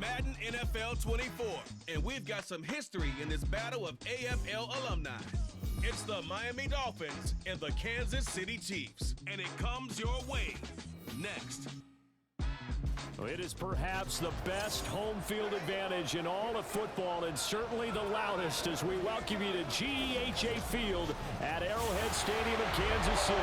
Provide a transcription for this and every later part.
Madden NFL 24, and we've got some history in this battle of AFL alumni. It's the Miami Dolphins and the Kansas City Chiefs, and it comes your way next. It is perhaps the best home field advantage in all of football, and certainly the loudest, as we welcome you to GEHA Field at Arrowhead Stadium in Kansas City.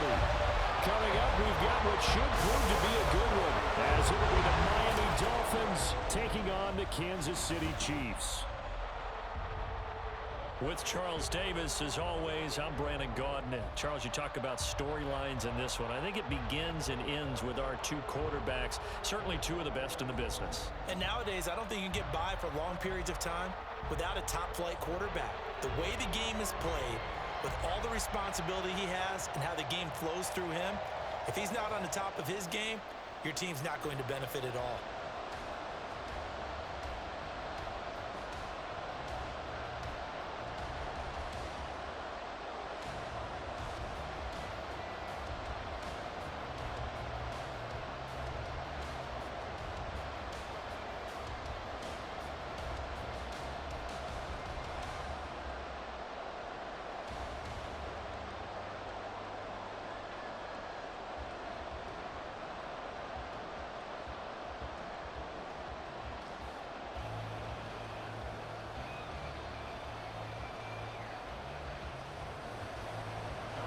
Coming up, we've got what should prove to be a good one, as it will be the Miami Dolphins taking on the Kansas City Chiefs. With Charles Davis, as always, I'm Brandon Gaudin. Charles, you talk about storylines in this one. I think it begins and ends with our two quarterbacks, certainly two of the best in the business. And nowadays, I don't think you can get by for long periods of time without a top-flight quarterback. The way the game is played, with all the responsibility he has and how the game flows through him, if he's not on the top of his game, your team's not going to benefit at all.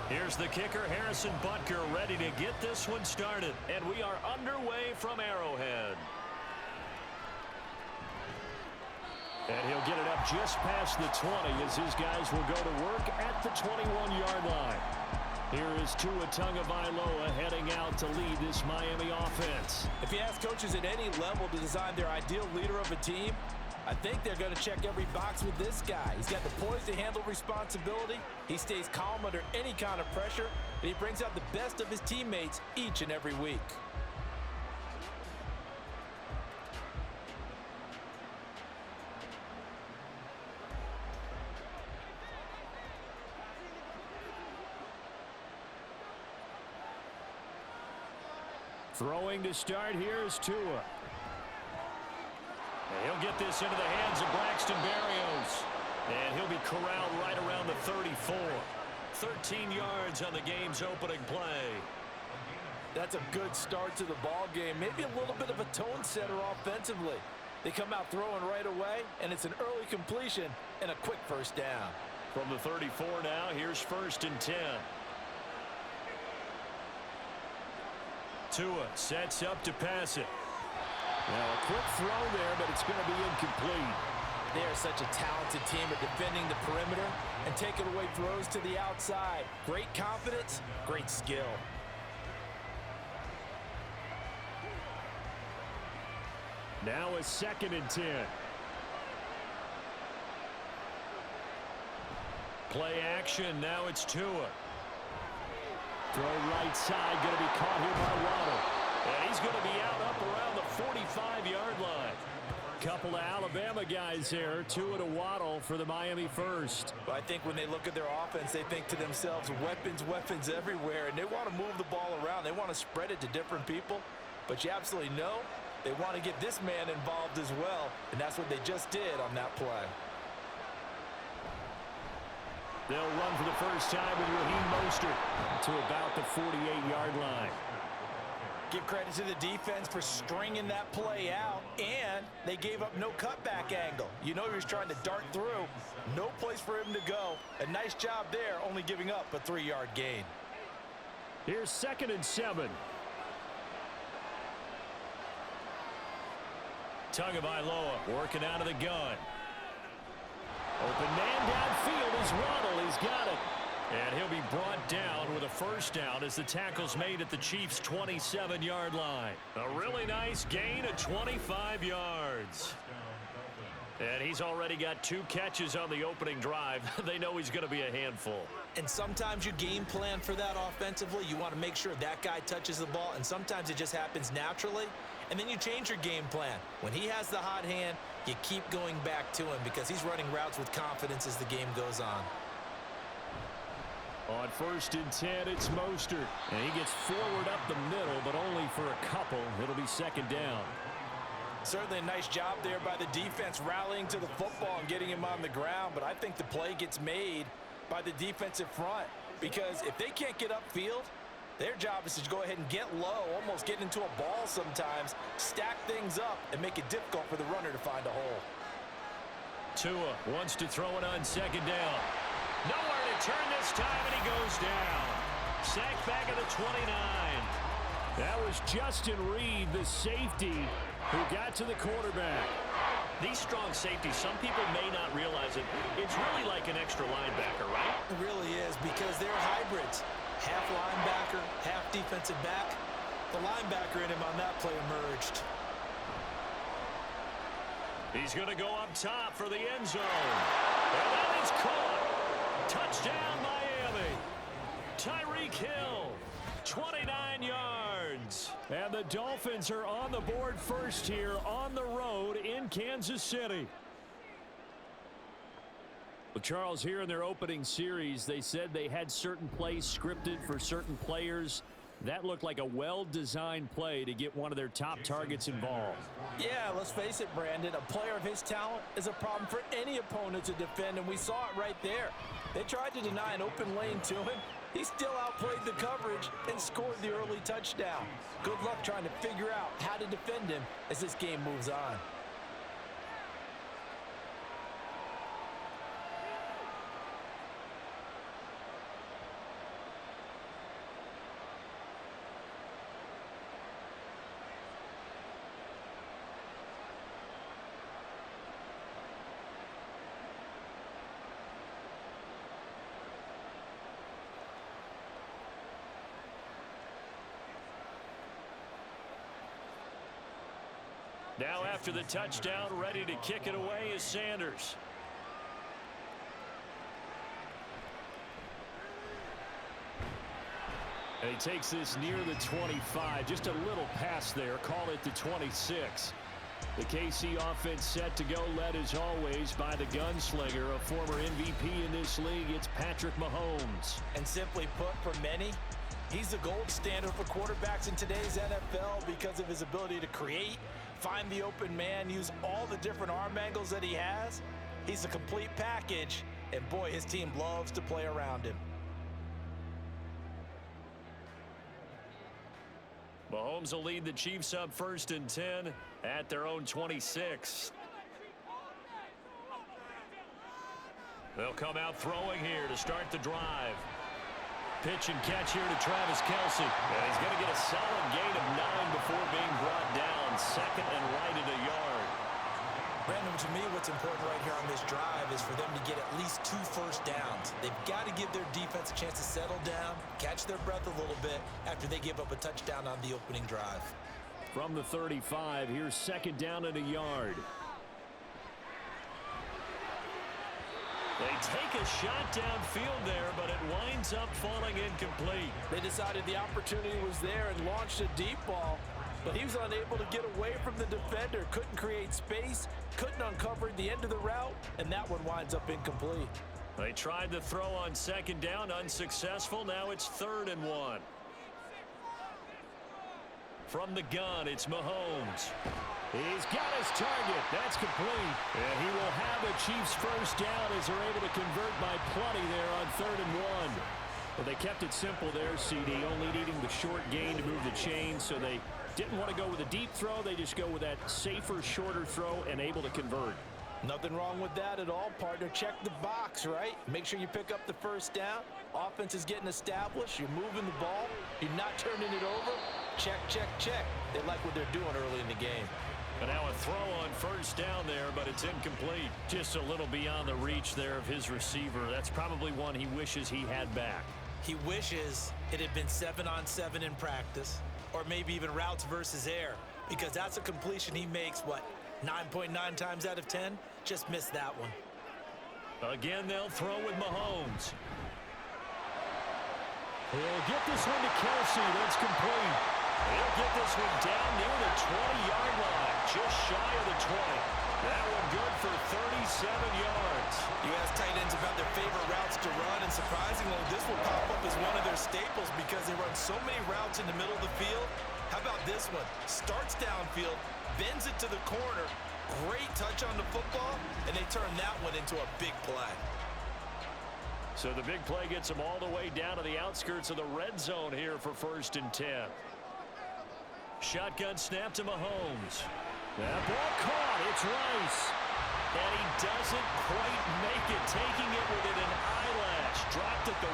Here's the kicker, Harrison Butker, ready to get this one started. And we are underway from Arrowhead. And he'll get it up just past the 20 as his guys will go to work at the 21-yard line. Here is Tua Tagovailoa heading out to lead this Miami offense. If you ask coaches at any level to design their ideal leader of a team, I think they're going to check every box with this guy. He's got the poise to handle responsibility. He stays calm under any kind of pressure, and he brings out the best of his teammates each and every week. Throwing to start here is Tua. He'll get this into the hands of Braxton Berrios. And he'll be corralled right around the 34. 13 yards on the game's opening play. That's a good start to the ball game. Maybe a little bit of a tone setter offensively. They come out throwing right away, and it's an early completion and a quick first down. From the 34 now, here's 1st and 10. Tua sets up to pass it. Now, a quick throw there, but it's going to be incomplete. They are such a talented team at defending the perimeter and taking away throws to the outside. Great confidence, great skill. Now a 2nd and 10. Play action, now it's Tua. Throw right side, going to be caught here by Waddle. And he's going to be out up around the 45-yard line. Couple of Alabama guys there, Tua to Waddle for the Miami first. But I think when they look at their offense, they think to themselves, weapons, weapons everywhere, and they want to move the ball around. They want to spread it to different people. But you absolutely know they want to get this man involved as well, and that's what they just did on that play. They'll run for the first time with Raheem Mostert to about the 48-yard line. Give credit to the defense for stringing that play out, and they gave up no cutback angle. You know he was trying to dart through. No place for him to go. A nice job there, only giving up a 3-yard gain. Here's 2nd and 7. Tagovailoa working out of the gun. Open man downfield is Waddle. He's got it. And he'll be brought down with a first down as the tackle's made at the Chiefs' 27-yard line. A really nice gain of 25 yards. And he's already got 2 catches on the opening drive. They know he's going to be a handful. And sometimes you game plan for that offensively. You want to make sure that guy touches the ball, and sometimes it just happens naturally. And then you change your game plan. When he has the hot hand, you keep going back to him because he's running routes with confidence as the game goes on. On 1st and 10, it's Mostert. And he gets forward up the middle, but only for a couple. It'll be 2nd down. Certainly a nice job there by the defense rallying to the football and getting him on the ground, but I think the play gets made by the defensive front because if they can't get upfield, their job is to go ahead and get low, almost get into a ball sometimes, stack things up, and make it difficult for the runner to find a hole. Tua wants to throw it on second down. Nowhere to turn this time, and he goes down. Sacked back at the 29. That was Justin Reed, the safety, who got to the quarterback. These strong safeties, some people may not realize it. It's really like an extra linebacker, right? It really is because they're hybrids. Half linebacker, half defensive back. The linebacker in him on that play emerged. He's going to go up top for the end zone. And that is caught. Touchdown, Miami. Tyreek Hill, 29 yards. And the Dolphins are on the board first here on the road in Kansas City. Well, Charles, here in their opening series, they said they had certain plays scripted for certain players. That looked like a well-designed play to get one of their top targets involved. Yeah, let's face it, Brandon. A player of his talent is a problem for any opponent to defend, and we saw it right there. They tried to deny an open lane to him. He still outplayed the coverage and scored the early touchdown. Good luck trying to figure out how to defend him as this game moves on. Now after the touchdown, ready to kick it away is Sanders. And he takes this near the 25. Just a little pass there. Call it the 26. The KC offense set to go, led as always by the gunslinger, a former MVP in this league. It's Patrick Mahomes. And simply put, for many, he's the gold standard for quarterbacks in today's NFL because of his ability to create, find the open man, use all the different arm angles that he has. He's a complete package, and boy, his team loves to play around him. Mahomes will lead the Chiefs up 1st and 10 at their own 26. They'll come out throwing here to start the drive. Pitch and catch here to Travis Kelce. And he's going to get a solid gain of 9 before being brought down. Second and right at a yard. Brandon, to me, what's important right here on this drive is for them to get at least 2 first downs. They've got to give their defense a chance to settle down, catch their breath a little bit after they give up a touchdown on the opening drive. From the 35, here's 2nd down and a yard. They take a shot downfield there, but it winds up falling incomplete. They decided the opportunity was there and launched a deep ball, but he was unable to get away from the defender, couldn't create space, couldn't uncover the end of the route, and that one winds up incomplete. They tried to throw on 2nd down, unsuccessful. Now it's 3rd and 1. From the gun, it's Mahomes. He's got his target. That's complete. And he will have the Chiefs first down as they're able to convert by plenty there on 3rd and 1. Well, they kept it simple there, CD, only needing the short gain to move the chain, so they didn't want to go with a deep throw. They just go with that safer, shorter throw and able to convert. Nothing wrong with that at all, partner. Check the box, right? Make sure you pick up the first down. Offense is getting established. You're moving the ball. You're not turning it over. Check, check, check. They like what they're doing early in the game. And now a throw on 1st down there, but it's incomplete. Just a little beyond the reach there of his receiver. That's probably one he wishes he had back. He wishes it had been 7-on-7 in practice, or maybe even routes versus air, because that's a completion he makes, what, 9.9 times out of 10? Just missed that one. Again, they'll throw with Mahomes. He'll get this one to Kelce. That's complete. He'll get this one down near the 20-yard line, just shy of the 20. That one good for 37 yards. You ask tight ends about their favorite routes to run, and surprisingly, this will pop up as one of their staples because they run so many routes in the middle of the field How about this one? Starts downfield, bends it to the corner. Great touch on the football, and they turn that one into a big play. So the big play gets them all the way down to the outskirts of the red zone here for 1st and 10. Shotgun snap to Mahomes. That ball caught. It's Rice. And he doesn't quite make it, taking it within an eyelash. Dropped at the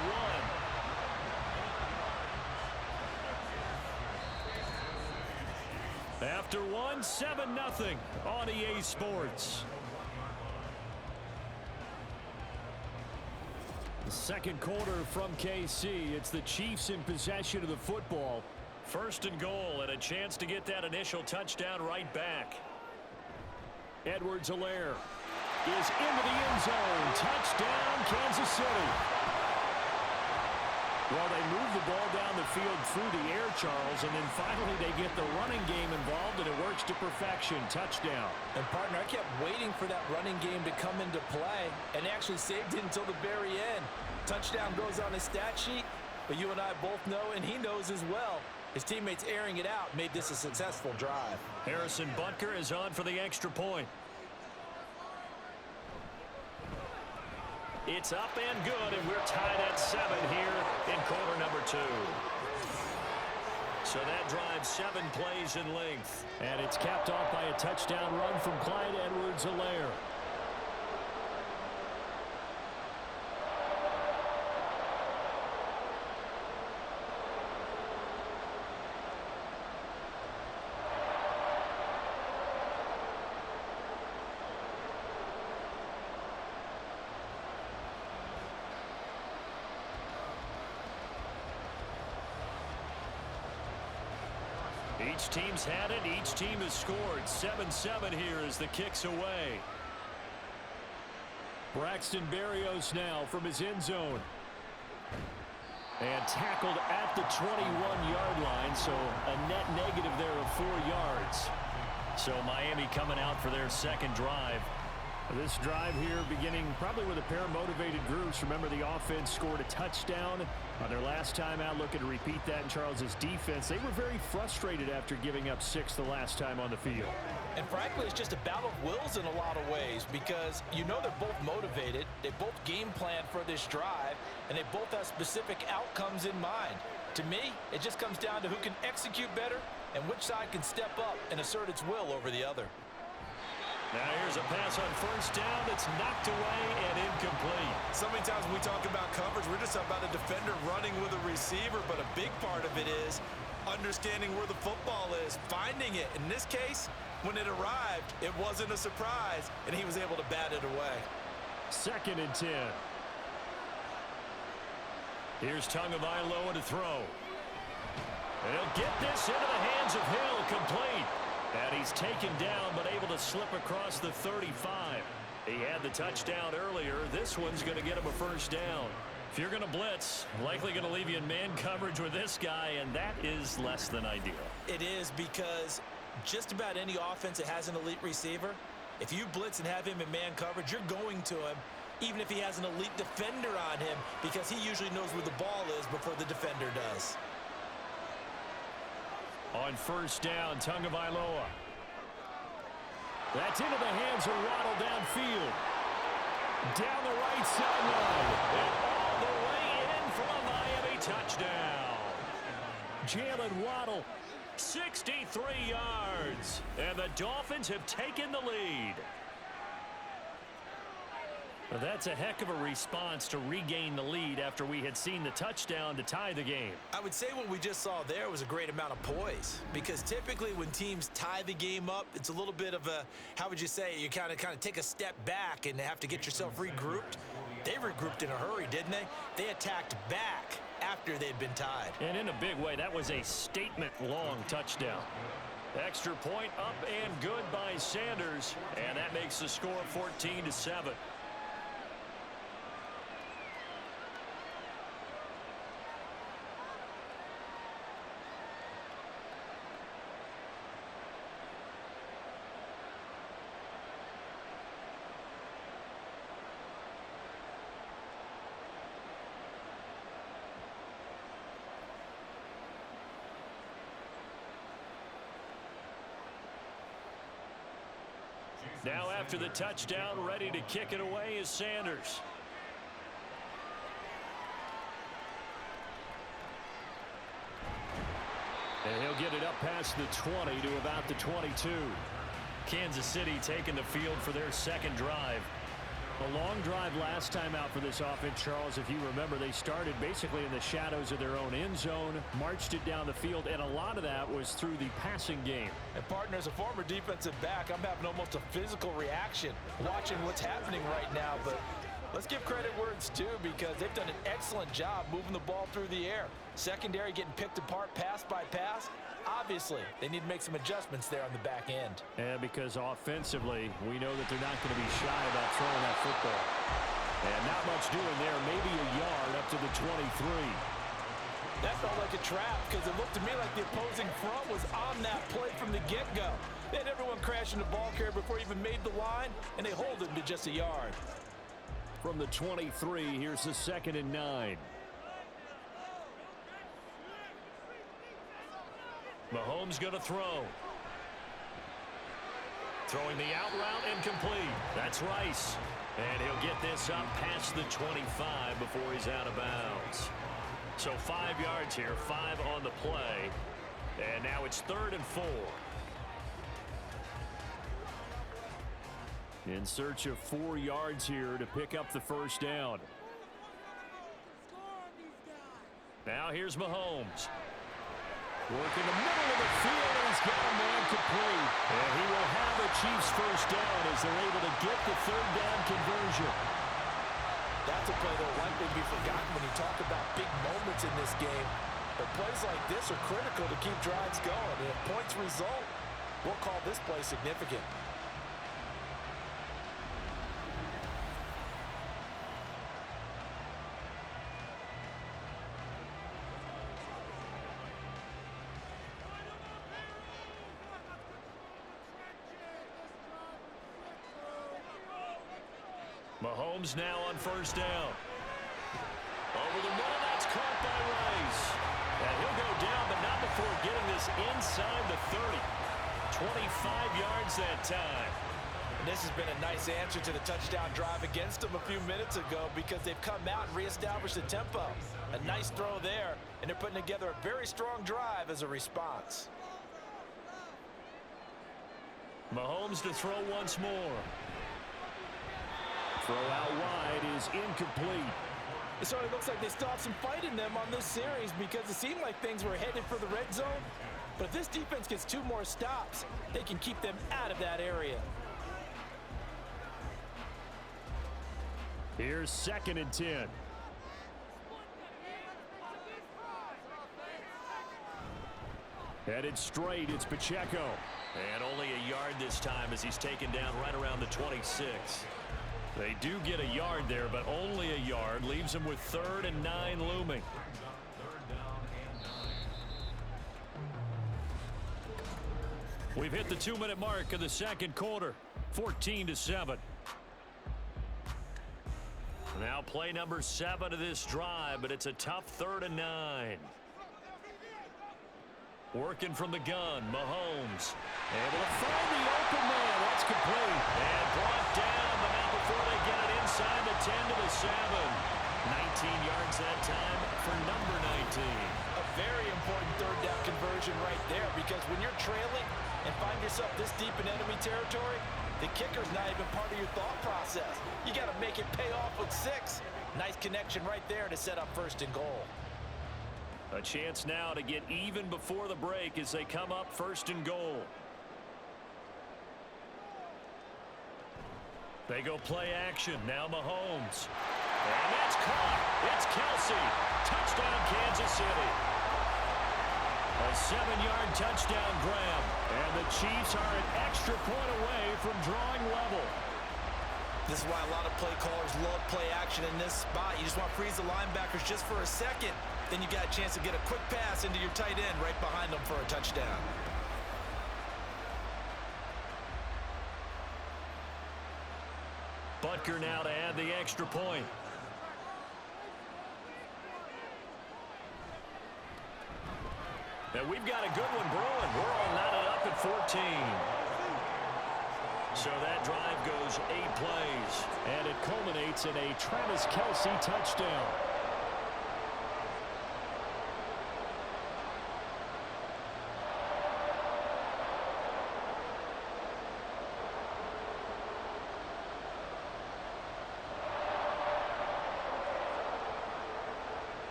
1. After one, 7-0 on EA Sports. The second quarter from KC. It's the Chiefs in possession of the football. 1st and goal, and a chance to get that initial touchdown right back. Edwards-Helaire is into the end zone. Touchdown, Kansas City. Well, they move the ball down the field through the air, Charles, and then finally they get the running game involved, and it works to perfection. Touchdown. And, partner, I kept waiting for that running game to come into play, and actually saved it until the very end. Touchdown goes on his stat sheet, but you and I both know, and he knows as well, his teammates airing it out made this a successful drive. Harrison Butker is on for the extra point. It's up and good, and we're tied at 7 here in quarter number 2. So that drives 7 plays in length. And it's capped off by a touchdown run from Clyde Edwards-Helaire. Each team's had it. Each team has scored. 7-7 here as the kick's away. Braxton Berrios now from his end zone. And tackled at the 21-yard line, so a net negative there of 4 yards. So Miami coming out for their second drive. This drive here beginning probably with a pair of motivated groups. Remember, the offense scored a touchdown on their last time out. Looking to repeat that in Charles's defense. They were very frustrated after giving up 6 the last time on the field. And frankly, it's just a battle of wills in a lot of ways, because you know they're both motivated. They both game plan for this drive, and they both have specific outcomes in mind. To me, it just comes down to who can execute better and which side can step up and assert its will over the other. Now here's a pass on first down that's knocked away and incomplete. So many times when we talk about coverage, we're just talking about a defender running with a receiver, but a big part of it is understanding where the football is, finding it. In this case, when it arrived, it wasn't a surprise, and he was able to bat it away. 2nd and 10. Here's Tagovailoa to throw. And he'll get this into the hands of Hill, complete. And he's taken down, but able to slip across the 35. He had the touchdown earlier. This one's going to get him a first down. If you're going to blitz, likely going to leave you in man coverage with this guy, and that is less than ideal. It is, because just about any offense that has an elite receiver, if you blitz and have him in man coverage, you're going to him, even if he has an elite defender on him, because he usually knows where the ball is before the defender does. On first down, Tagovailoa. That's into the hands of Waddle downfield. Down the right sideline. And all the way in for a Miami touchdown. Jalen Waddle, 63 yards. And the Dolphins have taken the lead. Well, that's a heck of a response to regain the lead after we had seen the touchdown to tie the game. I would say what we just saw there was a great amount of poise, because typically when teams tie the game up, it's a little bit of a, how would you say, you kind of take a step back and have to get yourself regrouped. They regrouped in a hurry, didn't they? They attacked back after they'd been tied. And in a big way, that was a statement-long touchdown. Extra point up and good by Sanders, and that makes the score 14-7. Now after the touchdown, ready to kick it away is Sanders. And he'll get it up past the 20 to about the 22. Kansas City taking the field for their second drive. A long drive last time out for this offense, Charles. If you remember, they started basically in the shadows of their own end zone, marched it down the field, and a lot of that was through the passing game. And partner, as a former defensive back, I'm having almost a physical reaction watching what's happening right now. But let's give credit where it's due, because they've done an excellent job moving the ball through the air. Secondary getting picked apart pass by pass. Obviously, they need to make some adjustments there on the back end. And because offensively, we know that they're not going to be shy about throwing that football. And not much doing there, maybe a yard up to the 23. That felt like a trap, because it looked to me like the opposing front was on that play from the get-go. They had everyone crashing the ball carrier before he even made the line, and they hold him to just a yard. From the 23, here's the 2nd and 9. Mahomes going to throw. Throwing the out route incomplete. That's Rice. And he'll get this up past the 25 before he's out of bounds. So 5 yards here, 5 on the play. And now it's 3rd and 4. In search of 4 yards here to pick up the first down. Now here's Mahomes. Working the middle of the field, and he's got a man complete. And he will have the Chiefs first down as they're able to get the 3rd down conversion. That's a play that will likely be forgotten when you talk about big moments in this game. But plays like this are critical to keep drives going. And if points result, we'll call this play significant. Mahomes now on first down. Over the middle, that's caught by Rice. And he'll go down, but not before getting this inside the 30. 25 yards that time. And this has been a nice answer to the touchdown drive against them a few minutes ago, because they've come out and reestablished the tempo. A nice throw there, and they're putting together a very strong drive as a response. Mahomes to throw once more. Throw out wide is incomplete. It certainly looks like they still have some fight in them on this series, because it seemed like things were headed for the red zone. But if this defense gets 2 more stops, they can keep them out of that area. Here's 2nd and 10. Headed straight, it's Pacheco. And only a yard this time as he's taken down right around the 26. They do get a yard there, but only a yard. Leaves them with 3rd and 9 looming. We've hit the 2-minute mark of the second quarter. 14-7. Now play number 7 of this drive, but it's a tough 3rd and 9. Working from the gun, Mahomes. Able to find the open man. That's complete. And brought down, but not before they get it inside the 10 to the 7. 19 yards that time for number 19. A very important 3rd down conversion right there, because when you're trailing and find yourself this deep in enemy territory, the kicker's not even part of your thought process. You got to make it pay off with 6. Nice connection right there to set up 1st and goal. A chance now to get even before the break as they come up 1st and goal. They go play action. Now Mahomes. And that's caught. It's Kelsey. Touchdown, Kansas City. A 7-yard touchdown grab. And the Chiefs are an extra point away from drawing level. This is why a lot of play callers love play action in this spot. You just want to freeze the linebackers just for a second. Then you got a chance to get a quick pass into your tight end right behind them for a touchdown. Butker now to add the extra point. And we've got a good one brewing. We're all knotted up at 14. So that drive goes 8 plays. And it culminates in a Travis Kelce touchdown.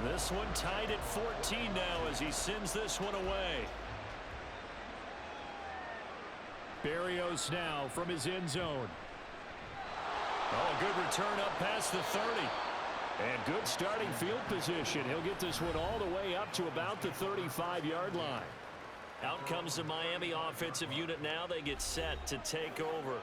This one tied at 14 now as he sends this one away. Berrios now from his end zone. Oh, a good return up past the 30. And good starting field position. He'll get this one all the way up to about the 35-yard line. Out comes the Miami offensive unit now. They get set to take over.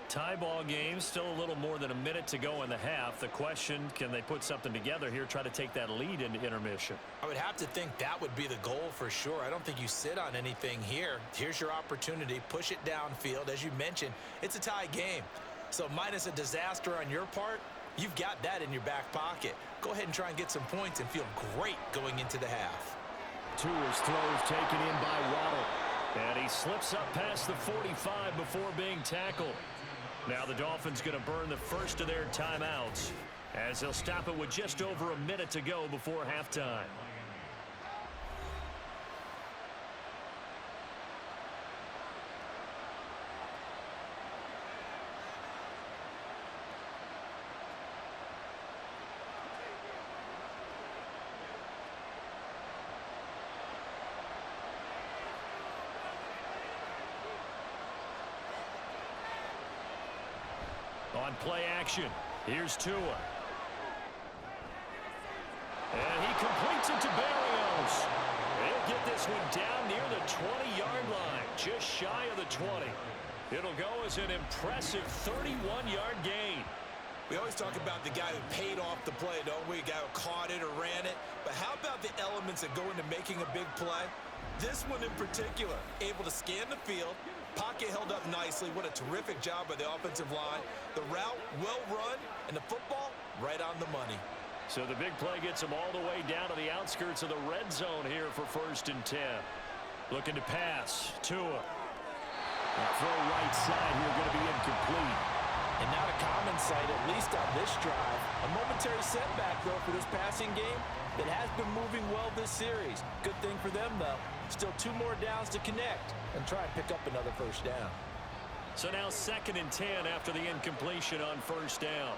Tie ball game, still a little more than a minute to go in the half. The question, can they put something together here, try to take that lead into intermission? I would have to think that would be the goal for sure. I don't think you sit on anything here. Here's your opportunity. Push it downfield. As you mentioned, it's a tie game. So minus a disaster on your part, you've got that in your back pocket. Go ahead and try and get some points and feel great going into the half. Tua's throws taken in by Waddle. And he slips up past the 45 before being tackled. Now the Dolphins going to burn the first of their timeouts as they'll stop it with just over a minute to go before halftime. On play action, here's Tua. And he completes it to Berrios. He'll get this one down near the 20-yard line, just shy of the 20. It'll go as an impressive 31-yard gain. We always talk about the guy who paid off the play, don't we? A guy who caught it or ran it. But how about the elements that go into making a big play? This one in particular, able to scan the field, pocket held up nicely. What a terrific job by the offensive line. The route well run, and the football right on the money. So the big play gets them all the way down to the outskirts of the red zone here for 1st and 10. Looking to pass. Tua. Throw right side here going to be incomplete. And not a common sight, at least on this drive. A momentary setback, though, for this passing game that has been moving well this series. Good thing for them, though. Still 2 more downs to connect and try and pick up another first down. So now 2nd and 10 after the incompletion on 1st down.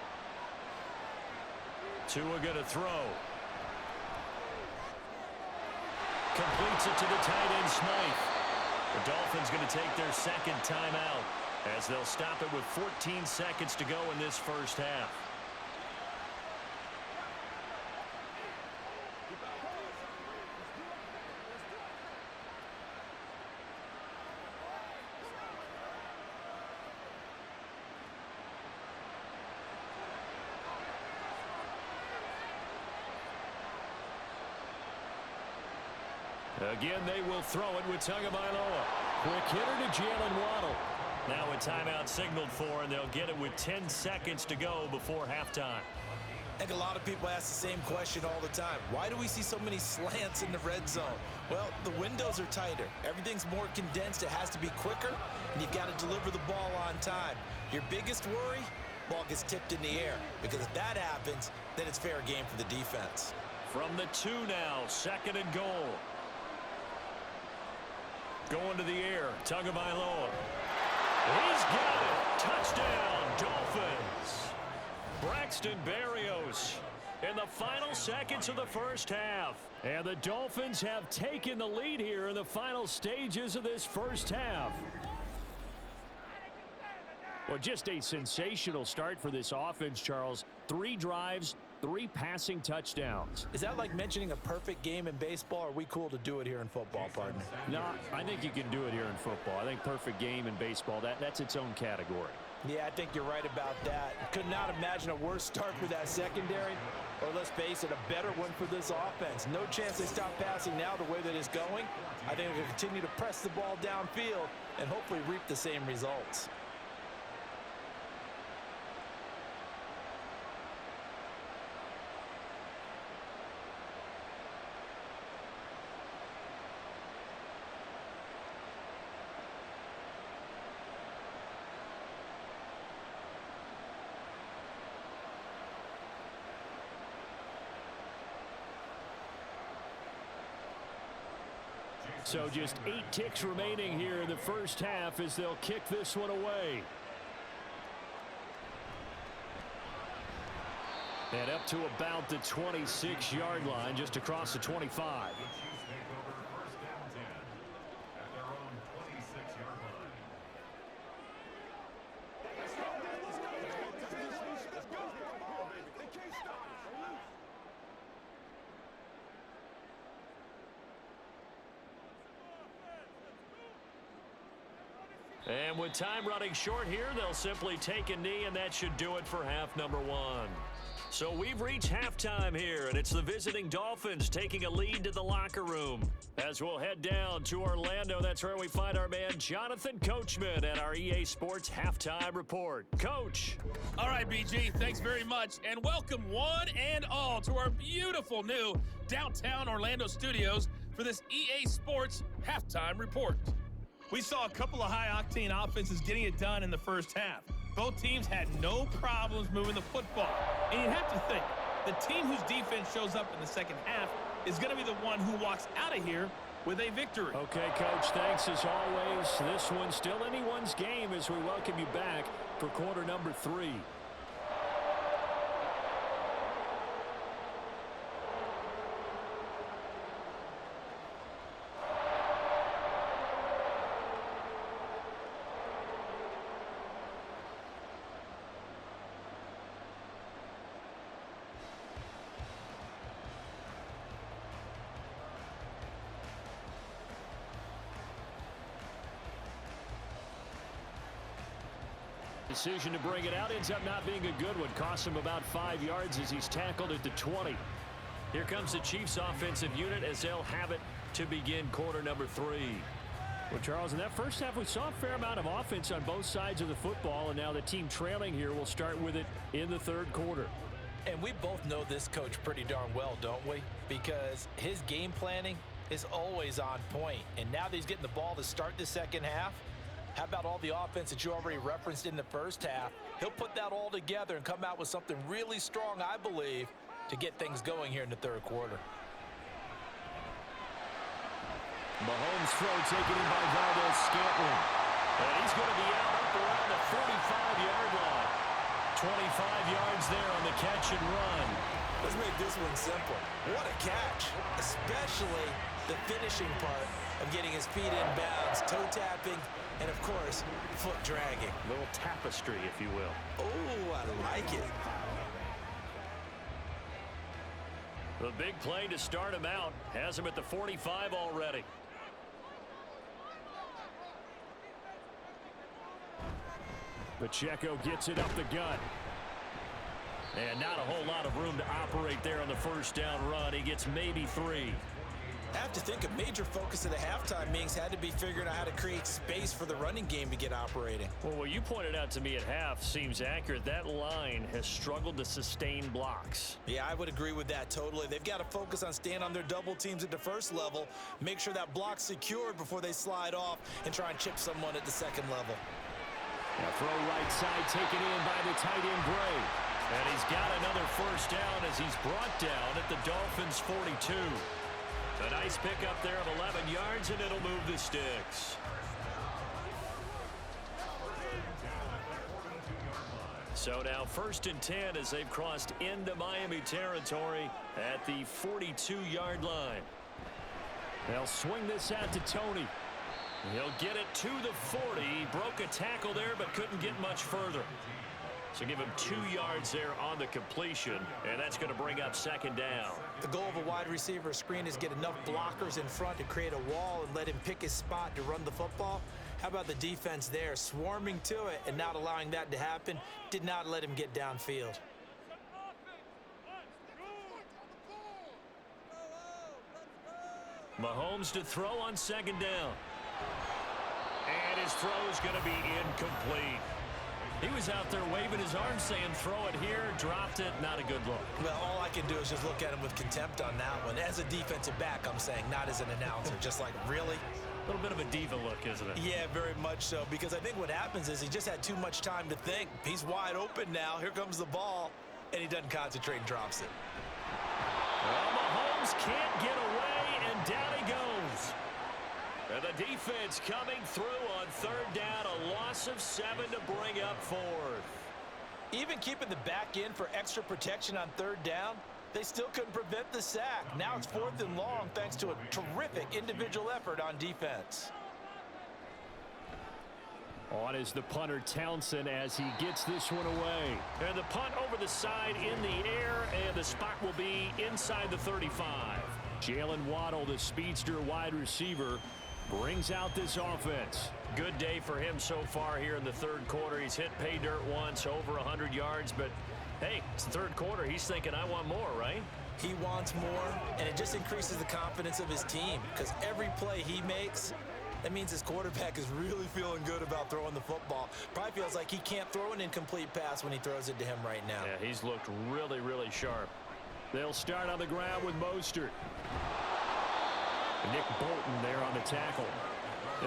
Tua going to throw. Completes it to the tight end, Smythe. The Dolphins going to take their 2nd timeout as they'll stop it with 14 seconds to go in this first half. Again, they will throw it with Tagovailoa. Quick hitter to Jalen Waddle. Now a timeout signaled for, and they'll get it with 10 seconds to go before halftime. I think a lot of people ask the same question all the time. Why do we see so many slants in the red zone? Well, the windows are tighter. Everything's more condensed. It has to be quicker, and you've got to deliver the ball on time. Your biggest worry, ball gets tipped in the air, because if that happens, then it's fair game for the defense. From the 2 now, 2nd and goal. Going to the air, Tagovailoa. He's got it. Touchdown, Dolphins. Braxton Berrios in the final seconds of the first half. And the Dolphins have taken the lead here in the final stages of this first half. Well, just a sensational start for this offense, Charles. 3 drives, 3 passing touchdowns. Is that like mentioning a perfect game in baseball, or are we cool to do it here in football, partner? No, I think you can do it here in football. I think perfect game in baseball, that's its own category. Yeah, I think you're right about that. Could not imagine a worse start for that secondary, or let's face it, a better one for this offense. No chance they stop passing now the way that it's going. I think they'll continue to press the ball downfield and hopefully reap the same results. So just 8 ticks remaining here in the first half as they'll kick this one away. And up to about the 26-yard line, just across the 25. And with time running short here, they'll simply take a knee, and that should do it for half number 1. So we've reached halftime here, and it's the visiting Dolphins taking a lead to the locker room. As we'll head down to Orlando, that's where we find our man Jonathan Coachman at our EA Sports Halftime Report. Coach. All right, BG, thanks very much, and welcome one and all to our beautiful new downtown Orlando studios for this EA Sports Halftime Report. We saw a couple of high-octane offenses getting it done in the first half. Both teams had no problems moving the football. And you have to think, the team whose defense shows up in the second half is going to be the one who walks out of here with a victory. Okay, Coach, thanks as always. This one's still anyone's game as we welcome you back for quarter number 3. Decision to bring it out ends up not being a good one. Costs him about 5 yards as he's tackled at the 20. Here comes the Chiefs offensive unit as they'll have it to begin quarter number 3. Well, Charles, in that first half, we saw a fair amount of offense on both sides of the football, and now the team trailing here will start with it in the third quarter. And we both know this coach pretty darn well, don't we? Because his game planning is always on point. And now that he's getting the ball to start the second half, how about all the offense that you already referenced in the first half? He'll put that all together and come out with something really strong, I believe, to get things going here in the third quarter. Mahomes' throw taken in by Valdez-Scantling. And he's going to be out up around the 45-yard line. 25 yards there on the catch and run. Let's make this one simple. What a catch, especially the finishing part of getting his feet in bounds, toe tapping, and of course, foot dragging. A little tapestry, if you will. Oh, I like it. The big play to start him out has him at the 45 already. Pacheco gets it up the gut. And not a whole lot of room to operate there on the first down run. He gets maybe 3. I have to think a major focus of the halftime meetings had to be figuring out how to create space for the running game to get operating. Well, what you pointed out to me at half seems accurate. That line has struggled to sustain blocks. Yeah, I would agree with that totally. They've got to focus on staying on their double teams at the first level, make sure that block's secured before they slide off and try and chip someone at the second level. Now throw right side taken in by the tight end Bray. And he's got another first down as he's brought down at the Dolphins' 42. A nice pickup there of 11 yards, and it'll move the sticks. So now 1st and 10 as they've crossed into Miami territory at the 42-yard line. They'll swing this out to Tony. He'll get it to the 40. He broke a tackle there but couldn't get much further. So give him 2 yards there on the completion, and that's going to bring up 2nd down. The goal of a wide receiver screen is get enough blockers in front to create a wall and let him pick his spot to run the football. How about the defense there, swarming to it and not allowing that to happen? Did not let him get downfield. Mahomes to throw on 2nd down. And his throw is going to be incomplete. He was out there waving his arms saying, throw it here, dropped it, not a good look. Well, all I can do is just look at him with contempt on that one. As a defensive back, I'm saying, not as an announcer. Just like, really? A little bit of a diva look, isn't it? Yeah, very much so, because I think what happens is he just had too much time to think. He's wide open now. Here comes the ball, and he doesn't concentrate and drops it. Well, Mahomes can't get away, and down he goes. And the defense coming through on third down, a loss of 7 to bring up fourth. Even keeping the back in for extra protection on third down, they still couldn't prevent the sack. Now it's 4th and long thanks to a terrific individual effort on defense. On is the punter Townsend as he gets this one away. And the punt over the side in the air, and the spot will be inside the 35. Jalen Waddle, the speedster wide receiver, brings out this offense. Good day for him so far here in the third quarter. He's hit pay dirt once, over 100 yards, but hey, it's the third quarter. He's thinking, I want more, right? He wants more, and it just increases the confidence of his team because every play he makes, that means his quarterback is really feeling good about throwing the football. Probably feels like he can't throw an incomplete pass when he throws it to him right now. Yeah, he's looked really, really sharp. They'll start on the ground with Mostert. Nick Bolton there on the tackle.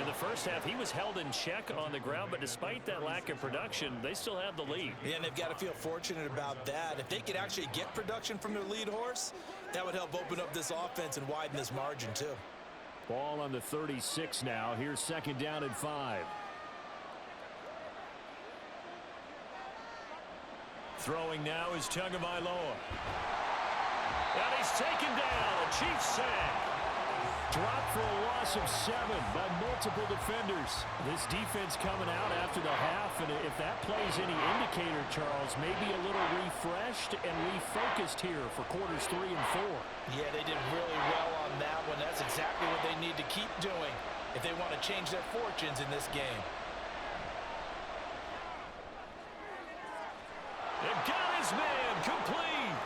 In the first half, he was held in check on the ground, but despite that lack of production, they still have the lead. Yeah, and they've got to feel fortunate about that. If they could actually get production from their lead horse, that would help open up this offense and widen this margin too. Ball on the 36 now. Here's 2nd down and 5. Throwing now is Tagovailoa. And he's taken down. A Chiefs sack. Dropped for a loss of 7 by multiple defenders. This defense coming out after the half, and if that plays any indicator, Charles, maybe a little refreshed and refocused here for quarters 3 and 4. Yeah, they did really well on that one. That's exactly what they need to keep doing if they want to change their fortunes in this game. And got his man complete.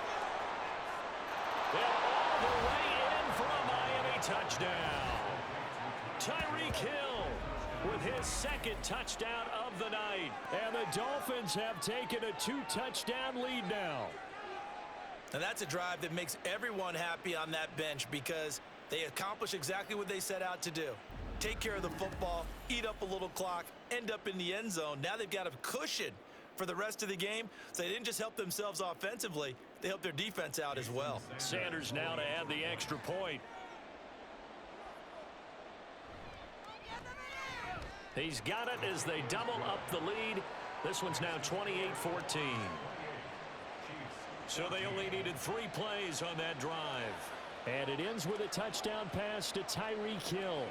And all the way in for a Miami touchdown. Tyreek Hill with his 2nd touchdown of the night. And the Dolphins have taken a 2-touchdown lead now. And that's a drive that makes everyone happy on that bench because they accomplish exactly what they set out to do. Take care of the football, eat up a little clock, end up in the end zone. Now they've got a cushion for the rest of the game, so they didn't just help themselves offensively, they helped their defense out as well. Sanders now to add the extra point. He's got it as they double up the lead. This one's now 28-14. So they only needed 3 plays on that drive. And it ends with a touchdown pass to Tyreek Hill.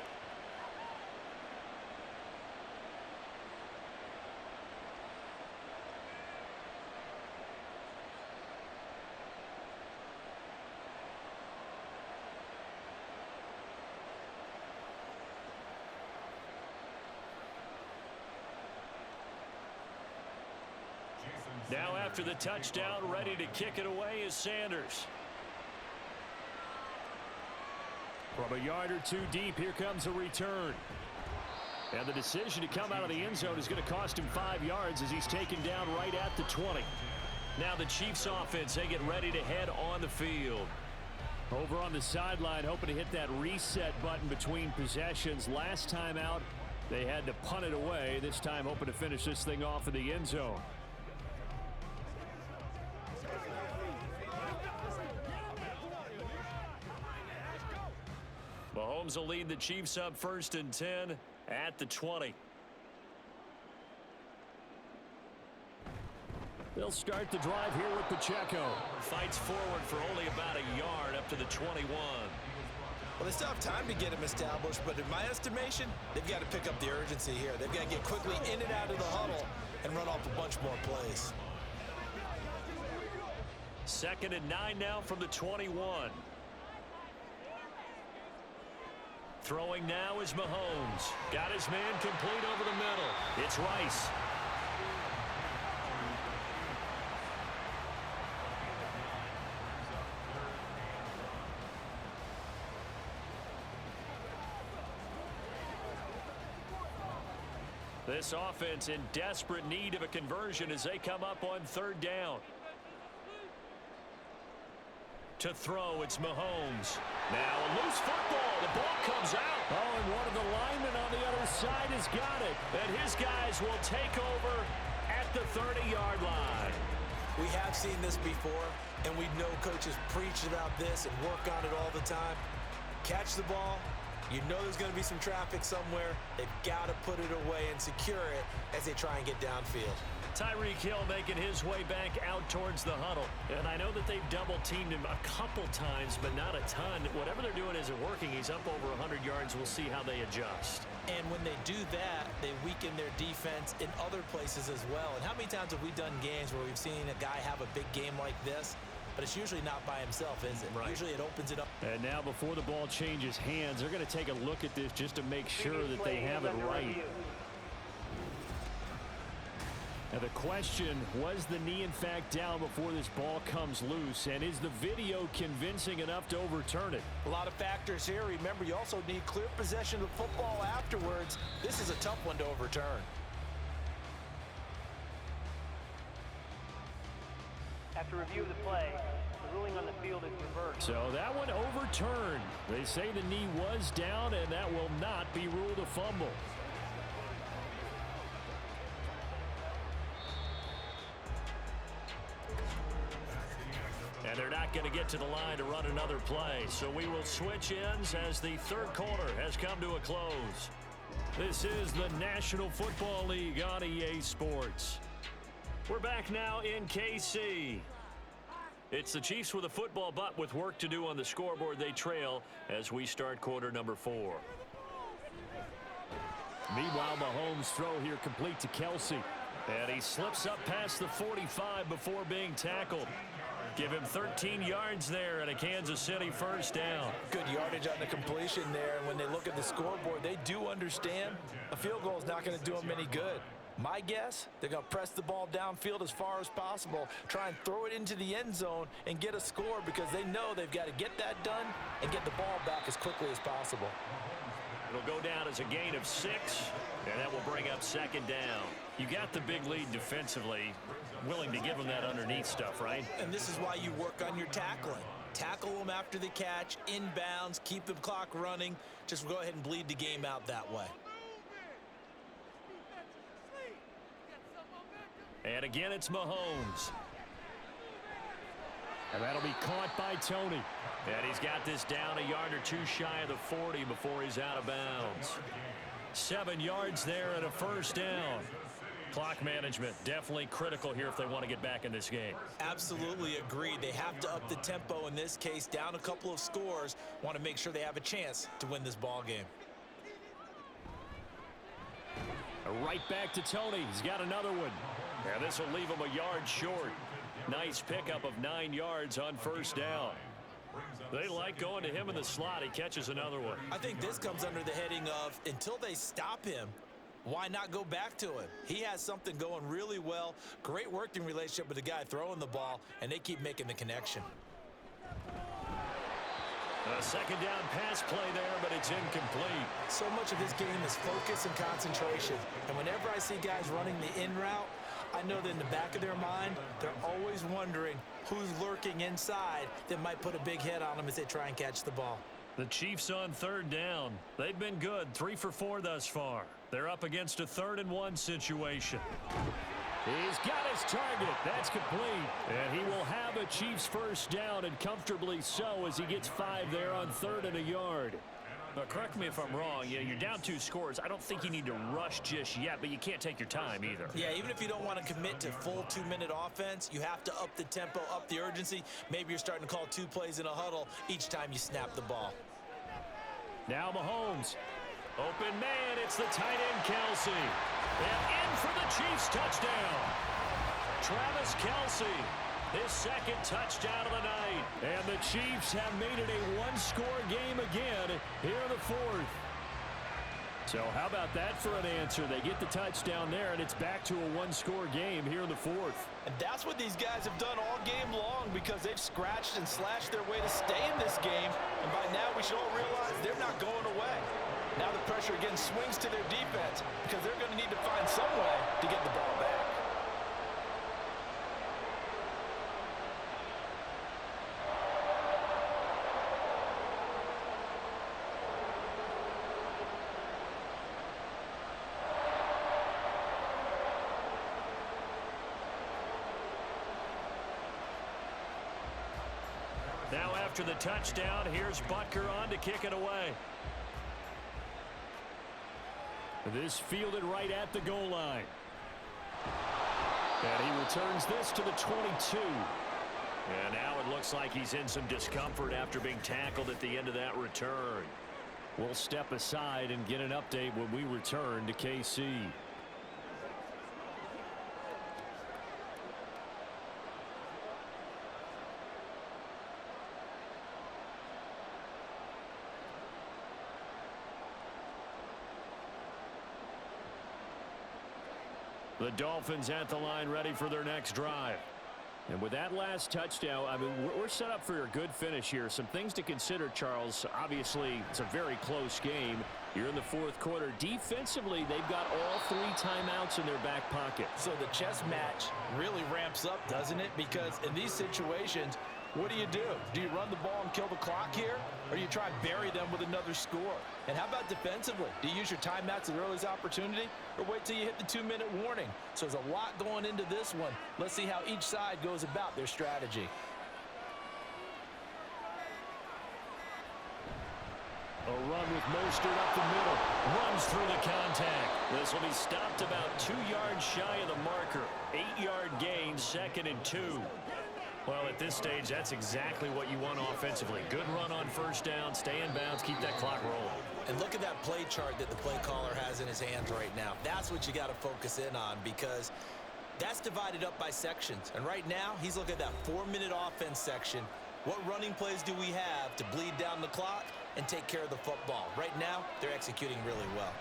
Now after the touchdown, ready to kick it away is Sanders. From a yard or 2 deep, here comes a return. And the decision to come out of the end zone is going to cost him 5 yards as he's taken down right at the 20. Now the Chiefs offense, they get ready to head on the field. Over on the sideline, hoping to hit that reset button between possessions. Last time out, they had to punt it away. This time hoping to finish this thing off in the end zone. Mahomes will lead the Chiefs up 1st and 10 at the 20. They'll start the drive here with Pacheco. Fights forward for only about a yard up to the 21. Well, they still have time to get him established, but in my estimation, they've got to pick up the urgency here. They've got to get quickly in and out of the huddle and run off a bunch more plays. 2nd and 9 now from the 21. Throwing now is Mahomes. Got his man complete over the middle. It's Rice. This offense in desperate need of a conversion as they come up on 3rd down. To throw, it's Mahomes. Now a loose football. The ball comes out. Oh, and one of the linemen on the other side has got it. And his guys will take over at the 30-yard line. We have seen this before, and we know coaches preach about this and work on it all the time. Catch the ball, You know there's going to be some traffic somewhere. They've got to put it away and secure it as they try and get downfield. Tyreek Hill making his way back out towards the huddle. And I know that they've double-teamed him a couple times, but not a ton. Whatever they're doing isn't working. He's up over 100 yards. We'll see how they adjust. And when they do that, they weaken their defense in other places as well. And how many times have we done games where we've seen a guy have a big game like this? But it's usually not by himself, is it? Right. Usually it opens it up. And now before the ball changes hands, they're going to take a look at this just to make sure that they have it right. Now the question, was the knee in fact down before this ball comes loose? And is the video convincing enough to overturn it? A lot of factors here. Remember, you also need clear possession of the football afterwards. This is a tough one to overturn. After review of the play, the ruling on the field is reversed. So that one overturned. They say the knee was down, and that will not be ruled a fumble. And they're not going to get to the line to run another play. So we will switch ends as the third quarter has come to a close. This is the National Football League on EA Sports. We're back now in KC. It's the Chiefs with a football, but with work to do on the scoreboard, they trail as we start quarter number 4. Meanwhile, Mahomes' throw here complete to Kelsey. And he slips up past the 45 before being tackled. Give him 13 yards there and a Kansas City first down. Good yardage on the completion there. And when they look at the scoreboard, they do understand a field goal is not going to do them any good. My guess, they're going to press the ball downfield as far as possible, try and throw it into the end zone and get a score because they know they've got to get that done and get the ball back as quickly as possible. It'll go down as a gain of 6, and that will bring up second down. You got the big lead defensively, willing to give them that underneath stuff, right? And this is why you work on your tackling. Tackle them after the catch, inbounds, keep the clock running. Just go ahead and bleed the game out that way. And again, it's Mahomes. And that'll be caught by Tony. And he's got this down a yard or two shy of the 40 before he's out of bounds. 7 yards there and a first down. Clock management definitely critical here if they want to get back in this game. Absolutely agreed. They have to up the tempo in this case, down a couple of scores. Want to make sure they have a chance to win this ball game. Right back to Tony. He's got another one. And this will leave him a yard short. Nice pickup of 9 yards on first down. They like going to him in the slot. He catches another one. I think this comes under the heading of until they stop him, why not go back to him? He has something going really well. Great working relationship with the guy throwing the ball, and they keep making the connection. A second down pass play there, but it's incomplete. So much of this game is focus and concentration. And whenever I see guys running the in route, I know that in the back of their mind, they're always wondering who's lurking inside that might put a big hit on them as they try and catch the ball. The Chiefs on third down. They've been good, 3 for 4 thus far. They're up against a 3rd and 1 situation. He's got his target. That's complete. And he will have a Chiefs first down, and comfortably so, as he gets 5 there on 3rd and a yard. Now, correct me if I'm wrong. You're down 2 scores. I don't think you need to rush just yet, but you can't take your time either. Yeah, even if you don't want to commit to full 2-minute offense, you have to up the tempo, up the urgency. Maybe you're starting to call 2 plays in a huddle each time you snap the ball. Now Mahomes. Open man, it's the tight end Kelsey. And in for the Chiefs touchdown. Travis Kelsey, his 2nd touchdown of the night. And the Chiefs have made it a 1-score game again here in the 4th. So how about that for an answer? They get the touchdown there, and it's back to a 1-score game here in the 4th. And that's what these guys have done all game long because they've scratched and slashed their way to stay in this game. And by now, we should all realize they're not going away. Now the pressure again swings to their defense because they're going to need to find some way to get the ball back. Now after the touchdown, here's Butker on to kick it away. This fielded right at the goal line. And he returns this to the 22. And now it looks like he's in some discomfort after being tackled at the end of that return. We'll step aside and get an update when we return to KC. The Dolphins at the line, ready for their next drive. And with that last touchdown, I mean, we're set up for a good finish here. Some things to consider, Charles. Obviously, it's a very close game. You're in the fourth quarter. Defensively, they've got all 3 timeouts in their back pocket. So the chess match really ramps up, doesn't it? Because in these situations, what do? Do you run the ball and kill the clock here? Or do you try and bury them with another score? And how about defensively? Do you use your timeouts at the earliest opportunity? Or wait till you hit the 2-minute warning? So there's a lot going into this one. Let's see how each side goes about their strategy. A run with Mostert up the middle. Runs through the contact. This will be stopped about 2 yards shy of the marker. 8-yard gain, 2nd and 2. Well, at this stage, that's exactly what you want offensively. Good run on first down, stay in bounds, keep that clock rolling. And look at that play chart that the play caller has in his hands right now. That's what you got to focus in on, because that's divided up by sections. And right now, he's looking at that 4-minute offense section. What running plays do we have to bleed down the clock and take care of the football? Right now, they're executing really well.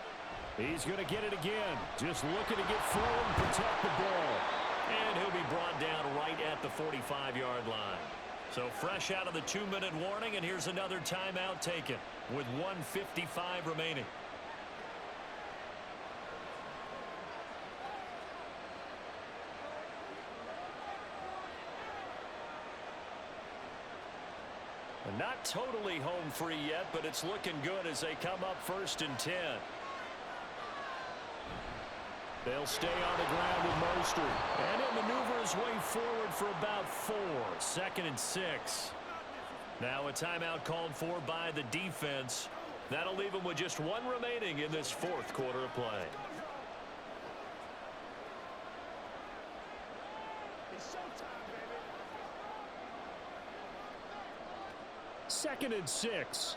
He's going to get it again. Just looking to get forward and protect the ball. And he'll be brought down right at the 45-yard line. So fresh out of the 2-minute warning, and here's another timeout taken with 1:55 remaining. Not totally home free yet, but it's looking good as they come up 1st and 10. They'll stay on the ground with Mostert. And he'll maneuver his way forward for about 4. 2nd and 6. Now a timeout called for by the defense. That'll leave him with just 1 remaining in this 4th quarter of play. It's showtime, baby. 2nd and 6.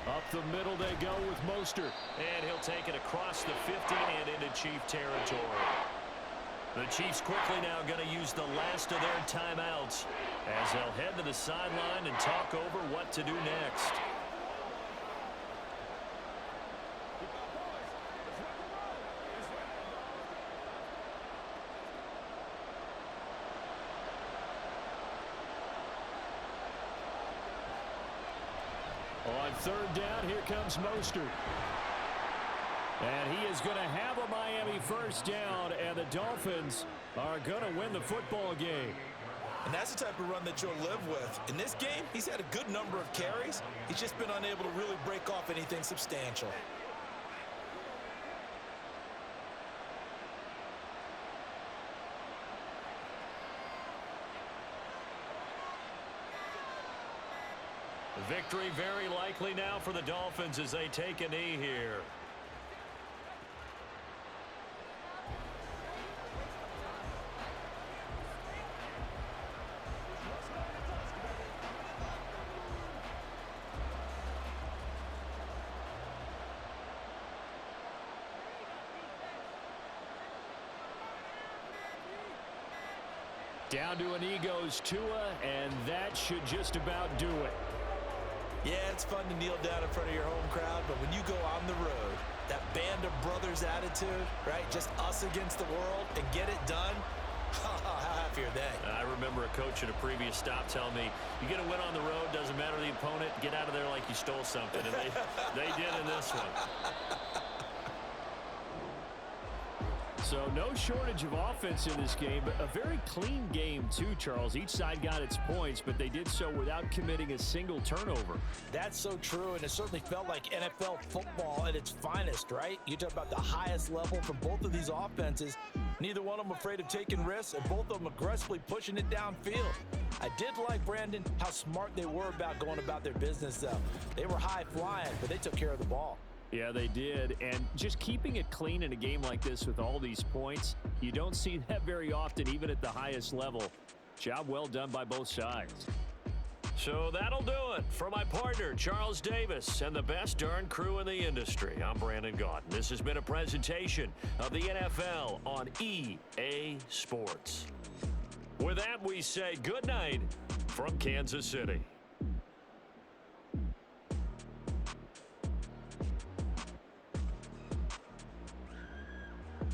Up the middle they go with Mostert. And he'll take it across the 50 and into Chief territory. The Chiefs quickly now going to use the last of their timeouts as they'll head to the sideline and talk over what to do next. On 3rd down, here comes Mostert. And he is going to have a Miami 1st down, and the Dolphins are going to win the football game. And that's the type of run that you'll live with. In this game, he's had a good number of carries. He's just been unable to really break off anything substantial. Victory very likely now for the Dolphins as they take a knee here. Down to a knee goes Tua, and that should just about do it. Yeah, it's fun to kneel down in front of your home crowd, but when you go on the road, that band of brothers attitude, right, just us against the world, and get it done, how happy are they? I remember a coach at a previous stop telling me, you get a win on the road, doesn't matter the opponent, get out of there like you stole something, and they did in this one. So no shortage of offense in this game, but a very clean game too, Charles. Each side got its points, but they did so without committing a single turnover. That's so true, and it certainly felt like NFL football at its finest, right? You talk about the highest level from both of these offenses. Neither one of them afraid of taking risks, and both of them aggressively pushing it downfield. I did like, Brandon, how smart they were about going about their business, though. They were high-flying, but they took care of the ball. Yeah, they did, and just keeping it clean in a game like this with all these points, you don't see that very often, even at the highest level. Job well done by both sides. So that'll do it for my partner, Charles Davis, and the best darn crew in the industry. I'm Brandon Gaudin. This has been a presentation of the NFL on EA Sports. With that, we say good night from Kansas City.